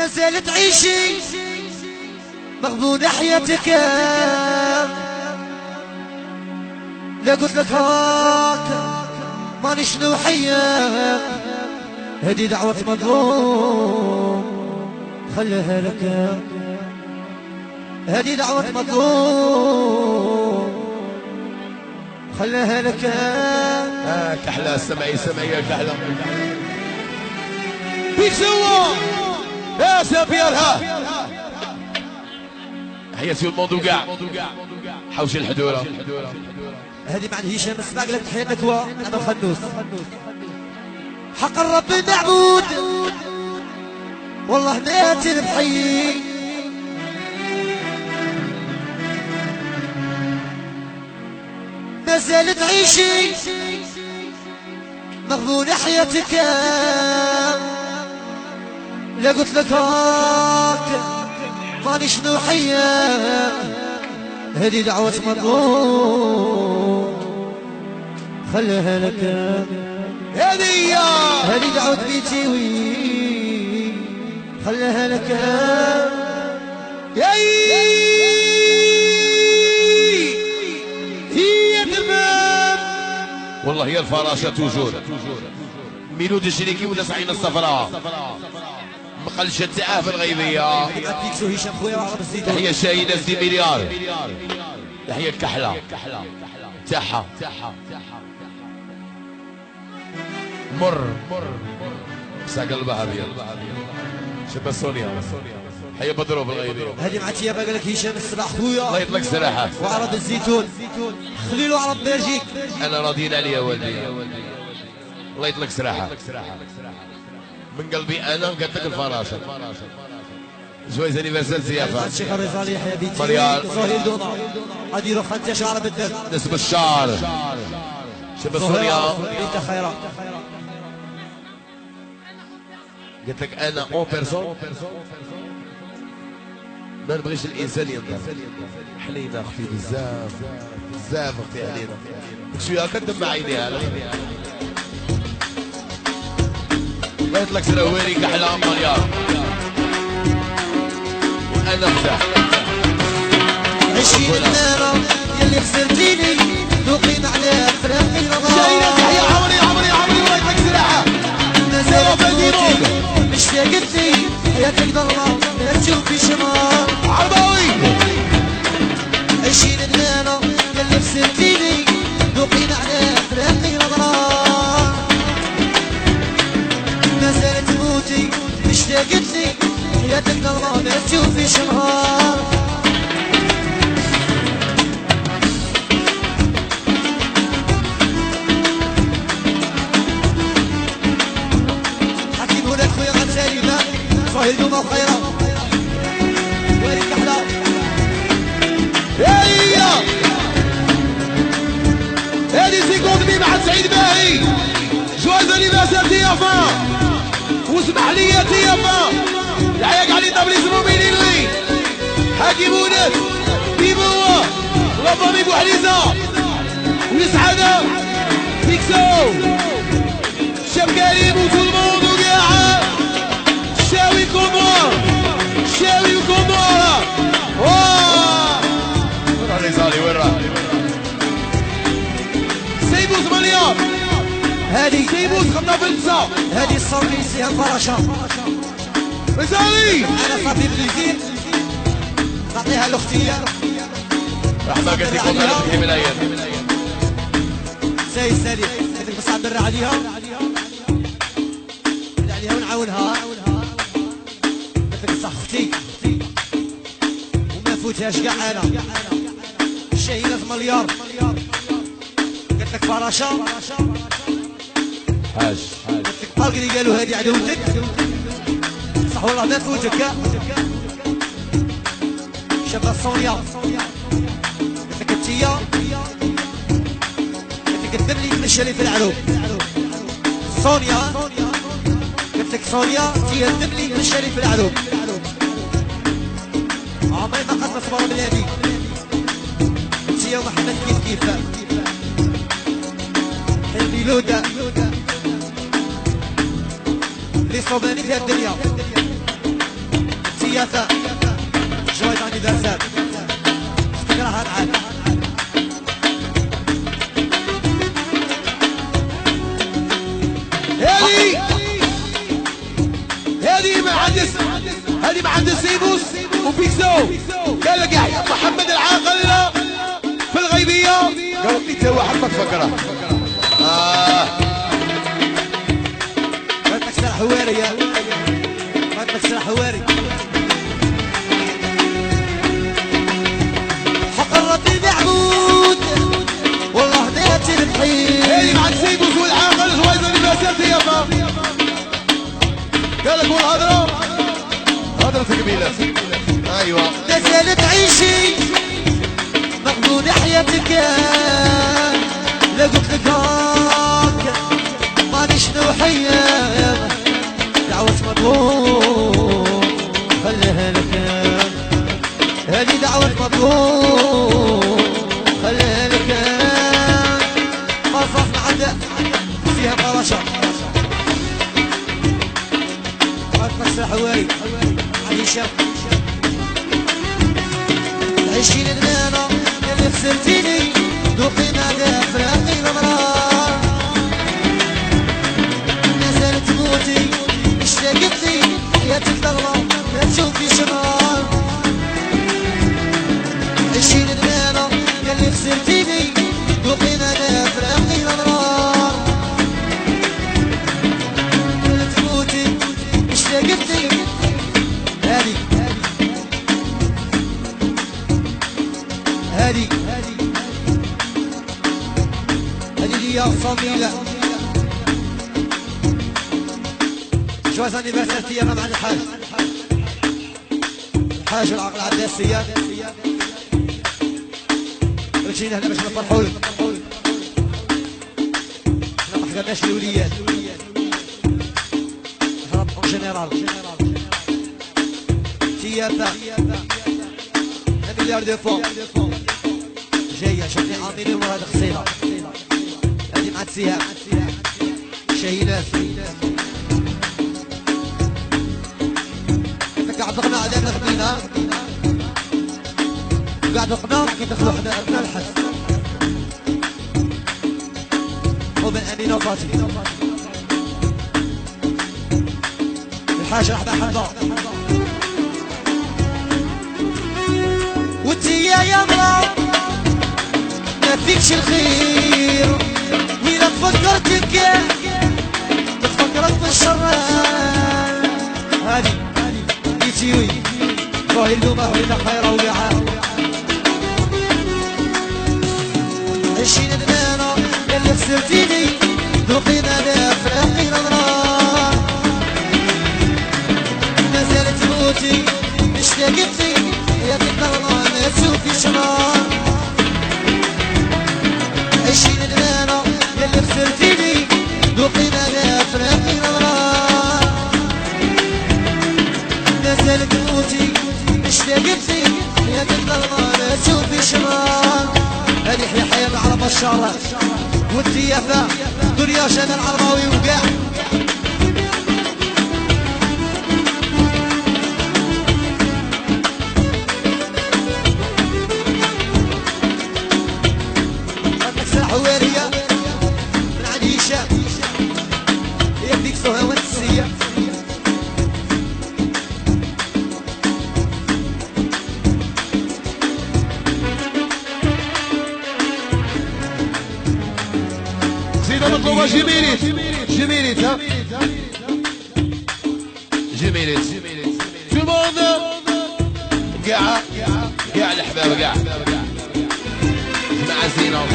ما زالت تعيشي مغبونة حياتك. لا قلت لك هاك ماني شنو حياك، هدي دعوة مظلوم خليها لك، هدي دعوة مظلوم خليها لك. كحلة سمعي يا كحلة بيك سوا يا سابيرها حياتي الموضوع كاع حوشي الحدورة. هذه مع هشام السباق لك تحياتك وانا خنوس. حق الرب معبود والله ما تنبحي، ما زالت تعيشي مغبونة حياتك. لا قلت لك هاك ماني شنو حياك، هذه دعوة مظلوم خليها لك، هذه دعوة بيتي وي خليها لك. هي تمام والله هي الفراشة توجور ميلود الشريكي ولا سعينا الصفراء مقلشة تاعه في الغيبية. تحية شاهدة 6 مليار. تحية الكحلة تاعها مر ساق قلبها ابيض. شبه سونيا هي بدرو في الغيبية. هذه مع تيابا قال لك هشام السباع خويا الله يطلق سراحة وعرض الزيتون خليلو عرب بلجيك. انا راضيين عليا والدي الله يطلق سراحة من قلبي انا قلت لك الفراشة. جويز انيفرسال زيافة الشيخ الرزالي يحيى بيتي مريال ظهير دونا غادي يروح خانتا شعر بالدم نسب الشعر شبه سوريا بنت خيرات. قلت لك انا اون بيرسون ما نبغيش الانسان ينضر. حنينه اختي بزاف اختي حنينه شويه كدم عينيها الله يطلق سراويري كحله مليار وانا مزاح. عشينا النار يلي خسرتيني ذوقي على فراقي رضا. شايله تحيه عمري الله يطلق سراحه ما زالت موتي مشتاقتني حياتك ضلمة لا تشوفي شمال عرباوي. عشينا النار يلي خسرتيني ذوقي على فراقي رضا. ما زالت موتي مشتاقتني حياتك ضلمة لا تشوفي شمال. ظهير دوما وخيرة وارد كحلة. هذه سيكوندمي مع سعيد باهي. جواز انيفرسال تيافا واسمح لي يا تيافا الحياك علي طابليزمو بينيلي حاكي بونس بيبوا لافامي بوحليزة ويسعادة فيكسو شاب كريم وكل موند وقاعد شاوي كوندوار وين راه ريزالي وين راه سيبوس مليار. هذه سيبوس خدنا في البصا. هذه الصوري فيها الفراشة ريزالي أنا صافي بليزين نعطيها لأختي رحمة قلت لكم أنا بكري من الأيام ساي سالي هذيك بس عبر عليها ونعاونها قلت لك صح اختي وما فوتهاش كاع انا الشهيدة مليار. قلت لك فراشة حاج قلت لك بالقري قالوا هذه عدوتك صح والله ما فوتك. شابة صونيا قلت لك انتيا قلت لك الدم اللي يتمشى في العروب. صونيا قلت لك صونيا هي الدم اللي يتمشى في العروب. عمري ما قد نصبر بلادي انتيا ومحمد كيف حلمي لودا اللي صوباني في الدنيا تياتا جويت عندي درسات استقراها تعال هذه مع سيبوس وبيكسو. قال لك يحيى محمد العاقل في الغيبيه، قال لي تو حبك فكره. ما تكسر حواري يا ما تكسر حواري. حق الربي بعبود والله ذاتي البحير. هذه مع سيبوس والعاقل زويد اللباسات يابا. قال لك والهضره هضره قبيله. ايوه لازال تعيشي مغبون حياتك لا قلت لك هاك مانيش نوحية دعوة مطلوب خليها لك هذه دعوة مطلوب خليها لك مصاف معدة فيها فراشة ما تكسر حواري عيشة عيشين المانا اللي خسرتيني ذوقي نادى فراقي الامرار. نزلت موتي اشتاقت لي حياتك تغلى لا تشوفي شمال. عيشين المانا اللي خسرتيني ذوقي نادى فراقي الامرار. نزلت موتي اشتاقت لي هادي هادي لي يا صميلة. جواز انيفرسير تيانا مع الحاج الحاج العقل عباسية. رجينا هنا باش نفرحوا لك، احنا ما حكمناش الوليات، احنا اون جينيرال تياتا مليار دو فون جاية شوفي عاملين ورا هاد القصيدة هادي مع تسيها شاهينات قاعد القناع علينا غنينا قاعد القناع كي دخلوا حنا ابناء الحس وبن امينة وفاتي الحاجة حدا حدا وانتي يا مرا ما فيكش الخير وإلا تفكرتك تفكرك بالشر. هادي يتيوي روحي اللومة وإلا خير وقعا. عيشين المانا اللي خسرتيني ذوقينا لا فراقي الأضرار. ما زالت موتي اشتاقت لي يا تتغلى ما تشوفي شمار. عيشين المانا ياللي خسرتيني ذوقينا لا فراقي الأضرار. ما زالت موتي اشتاقت لي يا تتغلى ما تشوفي شمار. هذه حياة حياة العرب الشارع والتيافة دنيا شان العرباوي وقاع. حوارية من عديشة هي بديك سوها ونسية. زيدة مطلوبة جميليت جميليت ها جميليت تو الموند قاع الحباب قاع مع زينة